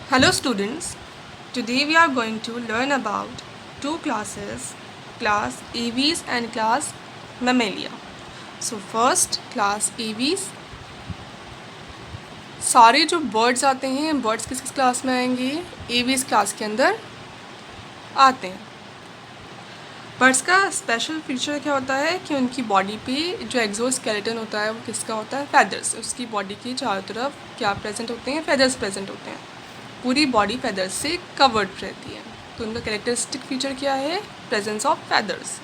Hello students, today we are going to learn about two classes, class Aves and class Mammalia. So first class Aves, सारे जो birds आते हैं birds किस किस class में आएंगे, एवीज क्लास के अंदर आते हैं। बर्ड्स का स्पेशल फीचर क्या होता है कि उनकी बॉडी पे जो एक्सोस्केलेटन होता है वो किसका होता है, फेदर्स। उसकी बॉडी के चारों तरफ क्या प्रेजेंट होते हैं, फेदर्स प्रेजेंट होते हैं। पूरी बॉडी फेदर्स से कवर्ड रहती है। तो उनका कैरेक्टरिस्टिक फीचर क्या है, प्रेजेंस ऑफ फेदर्स।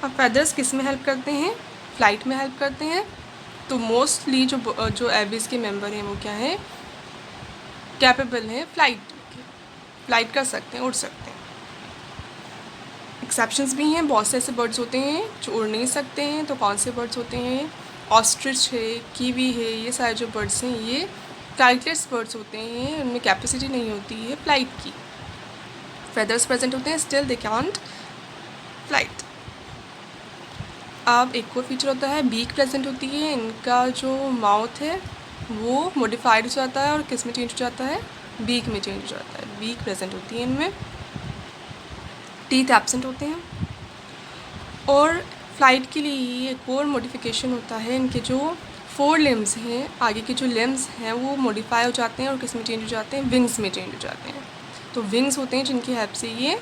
अब फेदर्स किस में हेल्प करते हैं, फ्लाइट में हेल्प करते हैं। तो मोस्टली जो एविस के मेंबर हैं वो क्या है, कैपेबल हैं फ्लाइट कर सकते हैं, उड़ सकते हैं। एक्सेप्शंस भी हैं, बहुत से ऐसे बर्ड्स होते हैं जो उड़ नहीं सकते हैं। तो कौन से बर्ड्स होते हैं, ऑस्ट्रिच है, कीवी है, ये सारे जो बर्ड्स हैं ये फ्लाइटलेस बर्ड्स होते हैं, उनमें कैपेसिटी नहीं होती है फ्लाइट की। फेदर्स प्रेजेंट होते हैं, स्टिल दे कांट फ्लाइट। अब एक और फीचर होता है, बीक प्रेजेंट होती है। इनका जो माउथ है वो मॉडिफाइड हो जाता है और किस में चेंज हो जाता है, बीक में चेंज हो जाता है। बीक प्रेजेंट होती है इनमें, टीथ एब्सेंट होते हैं। और फ्लाइट के लिए ही एक और मॉडिफिकेशन होता है, इनके जो 4 लिम्स हैं, आगे के जो लिम्स हैं वो मॉडिफाई हो जाते हैं और किस में चेंज हो जाते हैं, विंग्स में चेंज हो जाते हैं। तो विंग्स होते हैं जिनकी हेल्प से ये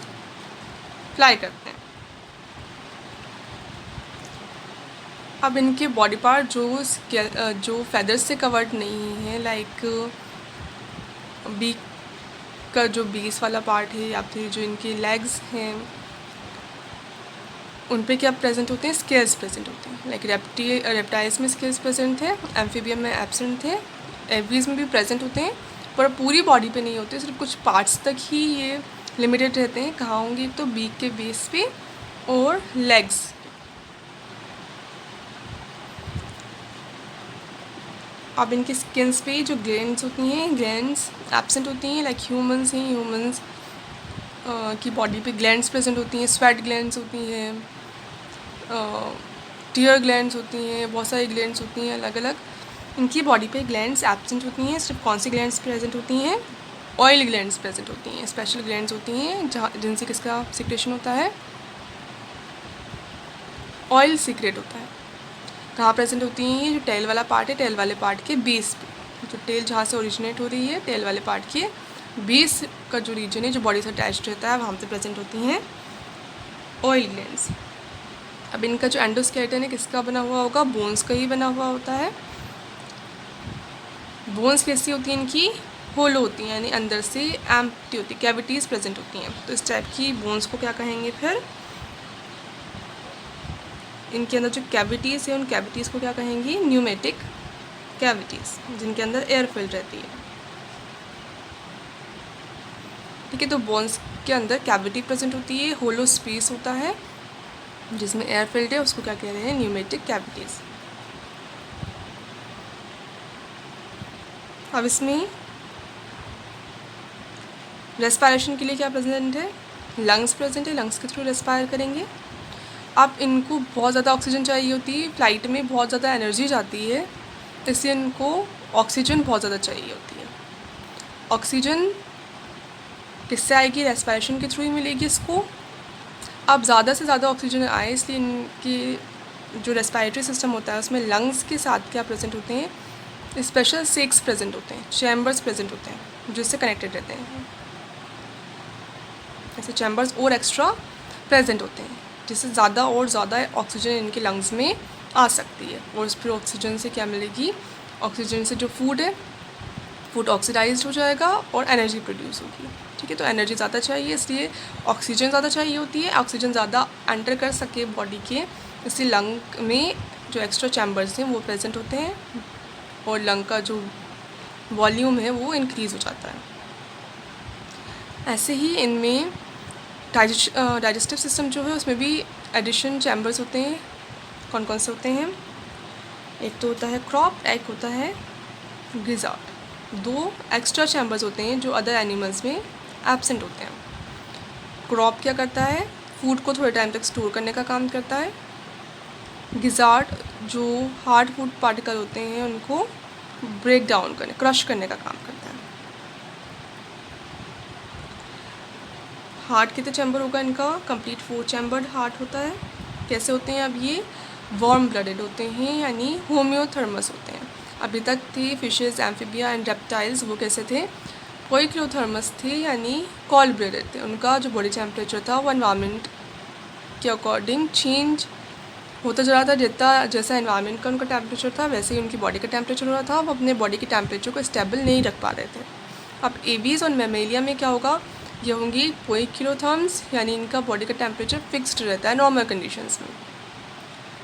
फ्लाई करते हैं। अब इनके बॉडी पार्ट जो फेदर्स से कवर्ड नहीं है, लाइक बीक का जो बेस वाला पार्ट है या फिर जो इनके लेग्स हैं उन पे क्या प्रेजेंट होते हैं, स्केल्स प्रेजेंट होते हैं। लाइक रेप्टाइल्स में स्केल्स प्रेजेंट थे, एम्फीबियम में एब्सेंट थे, एवीज में भी प्रेजेंट होते हैं पर पूरी बॉडी पे नहीं होते, सिर्फ कुछ पार्ट्स तक ही ये लिमिटेड रहते हैं। कहाँ होंगे, तो बीक के बेस पे और लेग्स। अब इनके स्किन्स पे जो ग्लैंड्स होती हैं, ग्लैंड्स एब्सेंट होती हैं। लाइक ह्यूमंस हैं, ह्यूमंस की बॉडी पे ग्लैंड्स प्रेजेंट होती हैं, स्वेट ग्लैंड्स होती हैं, टीयर ग्लैंड्स होती हैं, बहुत सारी ग्लैंड्स होती हैं अलग अलग। इनकी बॉडी पे ग्लैंड्स एब्सेंट होती हैं। सिर्फ कौन सी ग्लैंड्स प्रेजेंट होती हैं, ऑयल ग्लैंड्स प्रेजेंट होती हैं। स्पेशल ग्लैंड्स होती हैं जहाँ जिनसे किसका सिक्रेशन होता है, ऑयल सीक्रेट होता है। कहाँ प्रेजेंट होती हैं, ये जो टेल वाला पार्ट है, टेल वाले पार्ट के बेस पे, जो टेल जहाँ से ओरिजिनेट हो रही है, टेल वाले पार्ट के बेस का जो रीजन है, जो बॉडी से अटैच्ड रहता है, वहाँ पे प्रेजेंट होती हैं ऑयल ग्लैंड्स। अब इनका जो एंडोस्केलेटन है किसका बना हुआ होगा, बोन्स का ही बना हुआ होता है। बोन्स कैसी होती हैं इनकी, होलो होती हैं, यानी अंदर से एम्प्टी होती है, कैविटीज़ प्रेजेंट होती हैं। तो इस टाइप की बोन्स को क्या कहेंगे, फिर इनके अंदर जो कैविटीज़ है उन कैविटीज़ को क्या कहेंगी, न्यूमेटिक कैविटीज़, जिनके अंदर एयर फिल्ड रहती है। ठीक है, तो बोन्स के अंदर कैविटी प्रेजेंट होती है, होलो स्पेस होता है जिसमें एयर फिल्ड है, उसको क्या कह रहे हैं, न्यूमेटिक कैविटीज़। अब इसमें रेस्पायरेशन के लिए क्या प्रेजेंट है, लंग्स प्रेजेंट है, लंग्स के थ्रू रेस्पायर करेंगे। अब इनको बहुत ज़्यादा ऑक्सीजन चाहिए होती है, फ्लाइट में बहुत ज़्यादा एनर्जी जाती है, इसलिए इनको ऑक्सीजन बहुत ज़्यादा चाहिए होती है। ऑक्सीजन किससे आएगी, रेस्पायरेशन के थ्रू ही मिलेगी इसको। अब ज़्यादा से ज़्यादा ऑक्सीजन आए, इसलिए इनकी जो रेस्पायरेटरी सिस्टम होता है उसमें लंग्स के साथ क्या प्रेजेंट होते हैं, स्पेशल सेक्स प्रेजेंट होते हैं, चैम्बर्स प्रेजेंट होते हैं जिससे कनेक्टेड रहते हैं। ऐसे चैम्बर्स और एक्स्ट्रा प्रेजेंट होते हैं जिससे ज़्यादा और ज़्यादा ऑक्सीजन इनके लंग्स में आ सकती है। और फिर ऑक्सीजन से क्या मिलेगी, ऑक्सीजन से जो फूड है, फूड ऑक्सीडाइज्ड हो जाएगा और एनर्जी प्रोड्यूस होगी। ठीक है, तो एनर्जी ज़्यादा चाहिए, इसलिए ऑक्सीजन ज़्यादा चाहिए होती है। ऑक्सीजन ज़्यादा एंटर कर सके बॉडी के, इसलिए लंग में जो एक्स्ट्रा चैम्बर्स हैं वो प्रेजेंट होते हैं और लंग का जो वॉल्यूम है वो इंक्रीज़ हो जाता है। ऐसे ही इनमें डाइजेस्टिव सिस्टम जो है उसमें भी एडिशन चैम्बर्स होते हैं। कौन कौन से होते हैं, एक तो होता है क्रॉप, एक होता है गिजार्ड। 2 एक्स्ट्रा चैम्बर्स होते हैं जो अदर एनिमल्स में एब्सेंट होते हैं। क्रॉप क्या करता है, फूड को थोड़े टाइम तक स्टोर करने का काम करता है। गिजार्ड जो हार्ड फूड पार्टिकल होते हैं उनको ब्रेक डाउन करने, क्रश करने का काम करता है। हार्ट कितने चैम्बर होगा इनका? कंप्लीट 4 चैम्बर्ड हार्ट होता है। कैसे होते हैं? अब ये वार्म ब्लडेड होते हैं यानी होम्योथर्मस होते हैं। अभी तक थे फिशेस, एम्फीबिया एंड रेप्टाइल्स, वो कैसे थे? पोइक्लोथर्मस थे यानी कोल्ड ब्लडेड थे। उनका जो बॉडी टेम्परेचर था वो एनवायरनमेंट के अकॉर्डिंग चेंज होता जा रहा था। जितना जैसा एनवायरनमेंट का उनका टेम्परेचर था वैसे ही उनकी बॉडी का टेम्परेचर हो रहा था। वो अपने बॉडी के टेम्परेचर को स्टेबल नहीं रख पा रहे थे। अब एवीज और मेमेलिया में क्या होगा? ये होंगी पोइक्लोथर्म्स यानी इनका बॉडी का टेम्परेचर फिक्स्ड रहता है नॉर्मल कंडीशंस में।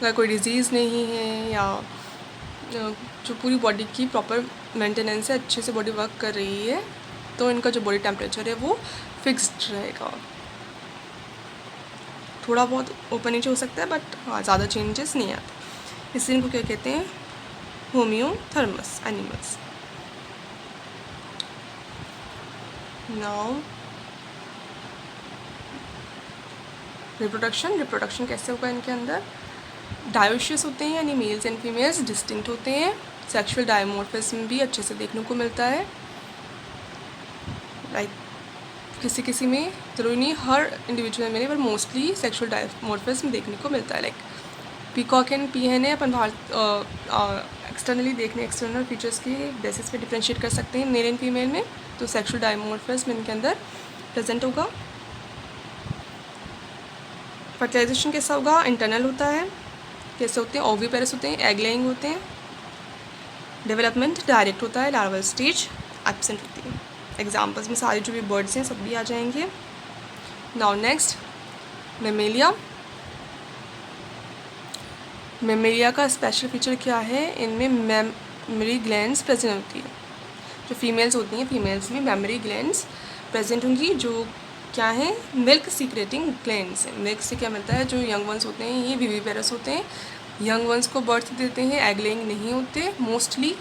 अगर कोई डिजीज़ नहीं है या जो पूरी बॉडी की प्रॉपर मेंटेनेंस है, अच्छे से बॉडी वर्क कर रही है, तो इनका जो बॉडी टेम्परेचर है वो फिक्स्ड रहेगा। थोड़ा बहुत ऊपर नीचे हो सकता है बट हाँ ज़्यादा चेंजेस नहीं आते। इसलिए इनको क्या कहते हैं? Homeotherms animals. नाउ रिप्रोडक्शन कैसे होगा इनके अंदर? डायोशियस होते हैं यानी मेल्स एंड फीमेल्स डिस्टिंक्ट होते हैं। सेक्सुअल डायमॉर्फिज्म भी अच्छे से देखने को मिलता है। लाइक किसी किसी में, जरूरी नहीं हर इंडिविजुअल में, पर मोस्टली सेक्सुअल डायमॉर्फिज्म देखने को मिलता है। लाइक पीकॉक एंड पीहन है, अपन एक्सटर्नली देखने एक्सटर्नल फीचर्स के बेसिस पे डिफ्रेंशिएट कर सकते हैं मेल एंड फीमेल में। तो सेक्सुअल डायमॉर्फिज्म इनके अंदर प्रेजेंट होगा। फर्टिलाइजेशन कैसा होगा? इंटरनल होता है। कैसे होते हैं? ओविपेरस होते हैं, एग लेइंग होते हैं। डेवलपमेंट डायरेक्ट होता है, लार्वल स्टेज एब्सेंट होती है। एग्जाम्पल्स में सारे जो भी बर्ड्स हैं सब भी आ जाएंगे। Now next Mammalia. मेमेलिया का स्पेशल फीचर क्या है? इनमें मेमरी ग्लैंड्स प्रेजेंट होती है। जो फीमेल्स होती हैं, फीमेल्स में मेमरी ग्लैंड्स प्रेजेंट होंगी, जो क्या है? मिल्क सीक्रेटिंग ग्लैंड्स हैं। मिल्क से क्या मिलता है? जो यंग वंस होते हैं ये विविपेरस होते हैं, यंग वंस को बर्थ देते हैं, एग लेइंग नहीं होते मोस्टली।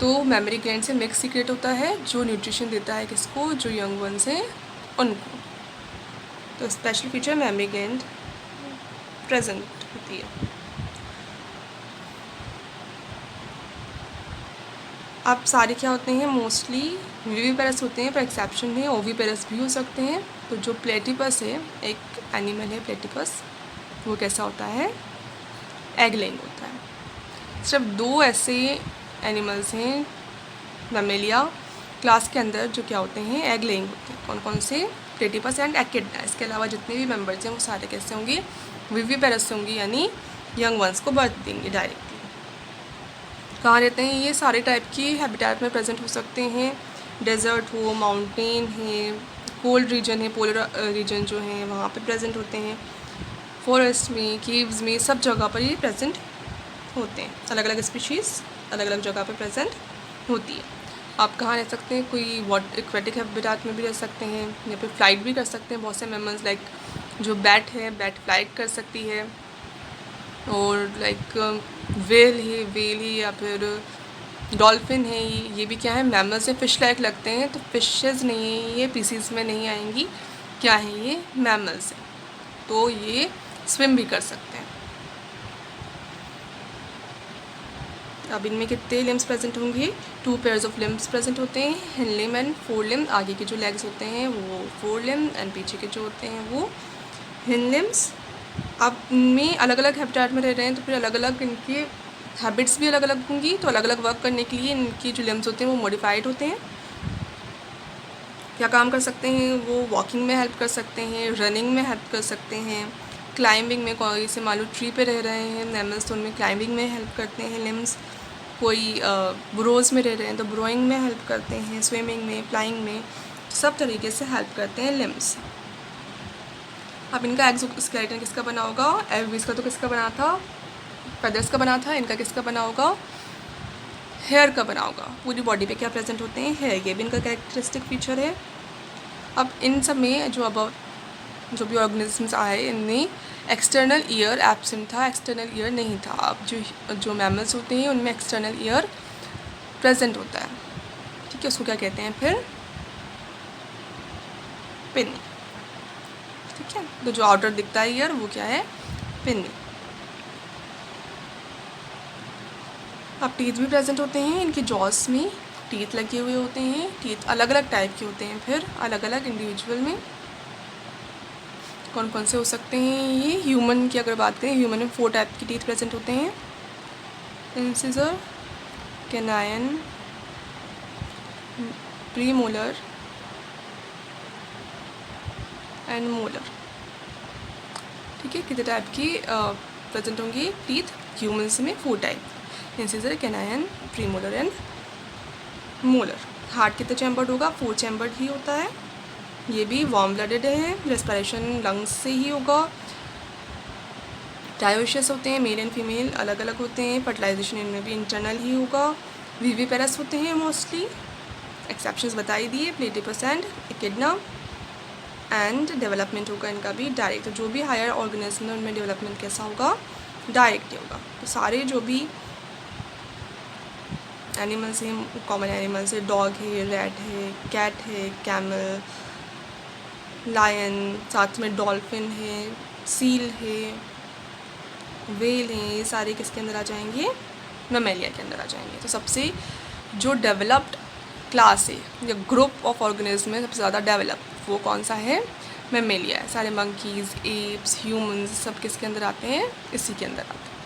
तो मेमरी ग्लैंड से मिल्क सीक्रेट होता है जो न्यूट्रिशन देता है किसको? जो यंग वंस हैं उनको। तो special feature mammary gland present होती है। अब सारे क्या होते हैं? मोस्टली विविपेरस होते हैं, पर एक्सेप्शन है ओविपेरस भी हो सकते हैं। तो जो प्लेटिपस है, एक एनिमल है प्लेटिपस, वो कैसा होता है? एग लेइंग होता है। सिर्फ 2 ऐसे एनिमल्स हैं मेमेलिया क्लास के अंदर जो क्या होते हैं? एग लेइंग होते हैं। कौन कौन से? Platypus and एकिडना। इसके अलावा जितने भी मेंबर्स हैं वो सारे कैसे होंगे? विविपेरस होंगे यानी यंग वंस को बर्थ देंगे डायरेक्टली। कहाँ रहते हैं ये? सारे टाइप की हैबिटेट में प्रेजेंट हो सकते हैं। डेजर्ट हो, माउंटेन है, कोल्ड रीजन है, पोलर रीजन जो है वहाँ पे प्रेजेंट होते हैं। फॉरेस्ट में, केव्स में, सब जगह पर ये प्रेजेंट होते हैं। अलग अलग स्पीशीज़ अलग अलग जगह पे प्रेजेंट होती है। आप कहाँ रह सकते हैं? कोई वाटर एक्वेटिक हैबिटेट में भी रह सकते हैं या फिर फ्लाइट भी कर सकते हैं। बहुत से मैमल्स लाइक जो बैट है, बैट फ्लाइट कर सकती है। और लाइक वेल है या फिर डॉल्फिन है, ये भी क्या है? मैमल्स से फिश लाइक लगते हैं, तो फिशेज़ नहीं है ये, पीसीज में नहीं आएंगी। क्या है ये? मैमल्स है, तो ये स्विम भी कर सकते हैं। अब इनमें कितने लिम्स प्रेजेंट होंगे? 2 पेयर्स ऑफ लिम्स प्रेजेंट होते हैं, hind limb and four limb. आगे के जो लेग्स होते हैं वो 4 लिम्ब एंड पीछे के जो होते हैं वो हिंड लिम्स। अब इनमें अलग अलग हैबिटेट में रह रहे हैं तो फिर अलग अलग इनके हैबिट्स भी अलग अलग होंगी। तो अलग अलग वर्क करने के लिए इनकी जो लिम्स होते हैं वो मॉडिफाइड होते हैं। क्या काम कर सकते हैं? वो वॉकिंग में हेल्प कर सकते हैं, रनिंग में हेल्प कर सकते हैं, क्लाइंबिंग में, कोई से मान लो ट्री पे रह रहे हैं मैमल्स तो उनमें क्लाइंबिंग में हेल्प करते हैं लिम्स। कोई बुरोज़ में रह रहे हैं तो बुरोइंग में हेल्प करते हैं, स्विमिंग में, फ्लाइंग में, सब तरीके से हेल्प करते हैं लिम्स। अब इनका एक्सोस्केलेटन किसका बना होगा? एल्विस का तो किसका बना था? फेदर्स का बना था। इनका किसका बना होगा? हेयर का बना होगा। पूरी बॉडी पे क्या प्रेजेंट होते हैं? हेयर। ये भी इनका कैरेक्टरिस्टिक फीचर है। अब इन सब में जो भी ऑर्गेनिजम्स आए इनमें एक्सटर्नल ईयर एब्सेंट था, एक्सटर्नल ईयर नहीं था। अब जो मैमल्स होते हैं उनमें एक्सटर्नल ईयर प्रेजेंट होता है। ठीक है, उसको क्या कहते हैं फिर? पिन्नी। ठीक है, तो जो आउटर दिखता है ईयर वो क्या है? पिन्नी। अब टीथ भी प्रेजेंट होते हैं इनके जॉस में, टीथ लगे हुए होते हैं। टीथ अलग अलग टाइप के होते हैं फिर अलग अलग इंडिविजुअल में। कौन कौन से हो सकते हैं ये? ह्यूमन की अगर बात करें, ह्यूमन में 4 टाइप के टीथ प्रेजेंट होते हैं। Incisor, canine, premolar and molar. ठीक है, कितने टाइप की प्रेजेंट होंगी टीथ ह्यूमन्स में? 4 type, incisor, canine, premolar and molar. Heart कितने चैम्बर्ड होगा? 4 चैम्बर्ड ही होता है। ये भी वार्म ब्लडेड है, रेस्पिरेशन लंग्स से ही होगा। डायोशियस होते हैं, मेल एंड फीमेल अलग अलग होते हैं। फर्टिलाइजेशन इनमें भी इंटरनल ही होगा। विविपेरस होते हैं मोस्टली, एक्सेप्शंस बताई दिए, प्लेटिपस एंड एकिडना। एंड डेवलपमेंट होगा इनका भी डायरेक्ट। तो जो भी हायर ऑर्गेनिज्म है उनमें डेवलपमेंट कैसा होगा? डायरेक्ट होगा। तो सारे जो भी एनिमल्स हैं, कॉमन एनिमल्स है, डॉग है, रैट है, कैट है, कैमल, लायन, साथ में डॉल्फिन है, सील है, वेल हैं, ये सारे किसके अंदर आ जाएंगे? मैमेलिया के अंदर आ जाएंगे। तो सबसे जो डेवलप्ड क्लास है या ग्रुप ऑफ ऑर्गेनिज्म में सबसे ज़्यादा डेवलप वो कौन सा है? मैमेलिया है। सारे मंकीज़, एप्स, ह्यूमंस सब किसके अंदर आते हैं? इसी के अंदर आते हैं।